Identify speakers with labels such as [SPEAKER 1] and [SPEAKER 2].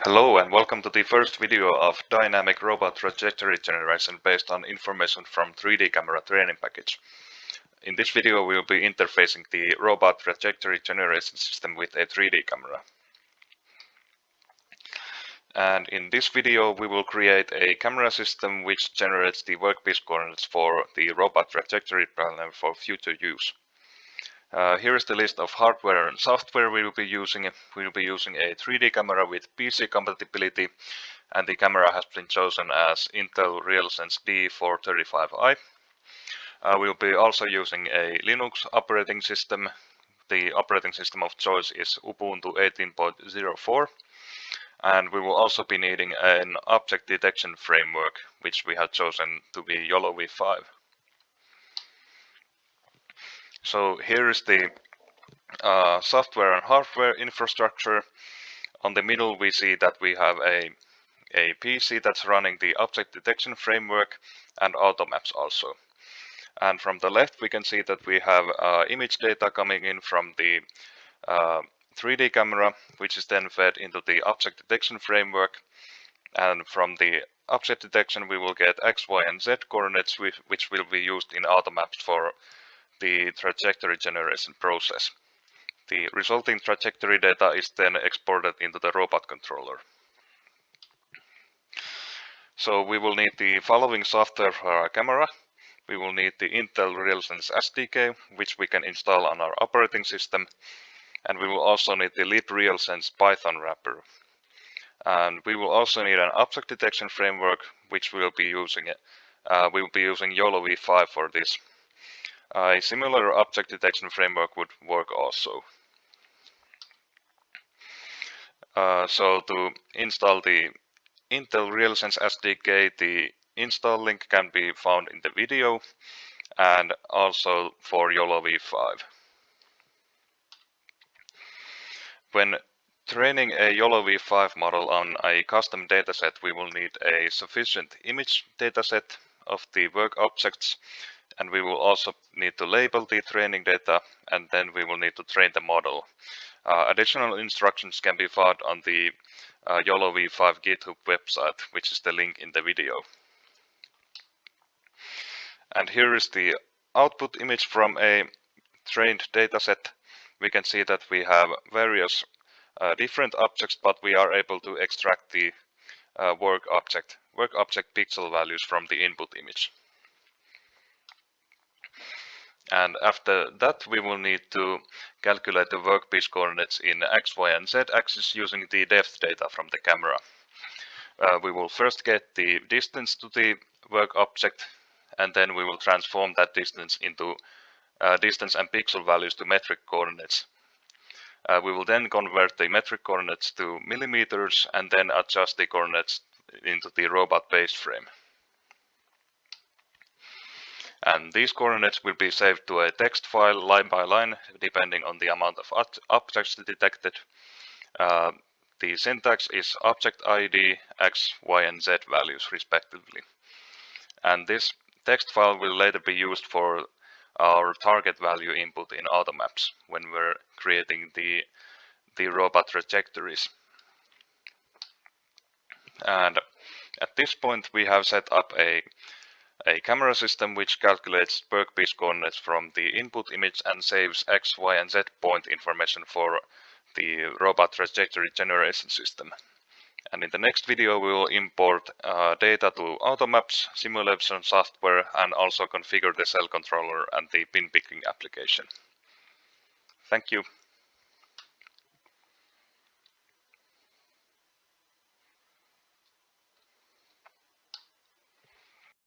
[SPEAKER 1] Hello and welcome to the first video of dynamic robot trajectory generation based on information from 3D camera training package. In this video we will be interfacing the robot trajectory generation system with a 3D camera. And in this video we will create a camera system which generates the workpiece coordinates for the robot trajectory planner for future use. Here is the list of hardware and software we will be using. We will be using a 3D camera with PC compatibility, and the camera has been chosen as Intel RealSense D435i. We will be also using a Linux operating system. The operating system of choice is Ubuntu 18.04. And we will also be needing an object detection framework, which we have chosen to be YOLO v5. So here is the software and hardware infrastructure. On the middle we see that we have a PC that's running the object detection framework and automaps also. And from the left we can see that we have image data coming in from the 3D camera, which is then fed into the object detection framework. And from the object detection we will get X, Y and Z coordinates which will be used in automaps for the trajectory generation process. The resulting trajectory data is then exported into the robot controller. So we will need the following software for our camera. We will need the Intel RealSense SDK, which we can install on our operating system. And we will also need the libRealSense Python wrapper. And we will also need an object detection framework, which we will be using YOLO v5 for this. A similar object detection framework would work also. So to install the Intel RealSense SDK, the install link can be found in the video and also for YOLO v5. When training a YOLO v5 model on a custom dataset, we will need a sufficient image dataset of the work objects, and we will also need to label the training data, and then we will need to train the model. Additional instructions can be found on the YOLO v5 GitHub website, which is the link in the video. And here is the output image from a trained dataset. We can see that we have various different objects, but we are able to extract the work object pixel values from the input image. And after that we will need to calculate the workpiece coordinates in X, Y and Z axis using the depth data from the camera. We will first get the distance to the work object, and then we will transform that distance into distance and pixel values to metric coordinates. We will then convert the metric coordinates to millimeters and then adjust the coordinates into the robot base frame. And these coordinates will be saved to a text file line by line, depending on the amount of objects detected. The syntax is object ID, X, Y and Z values respectively. And this text file will later be used for our target value input in automaps when we're creating the robot trajectories. And at this point we have set up a camera system which calculates workpiece coordinates from the input image and saves X, Y and Z point information for the robot trajectory generation system. And in the next video we will import data to automaps, simulation software, and also configure the cell controller and the pin picking application. Thank you.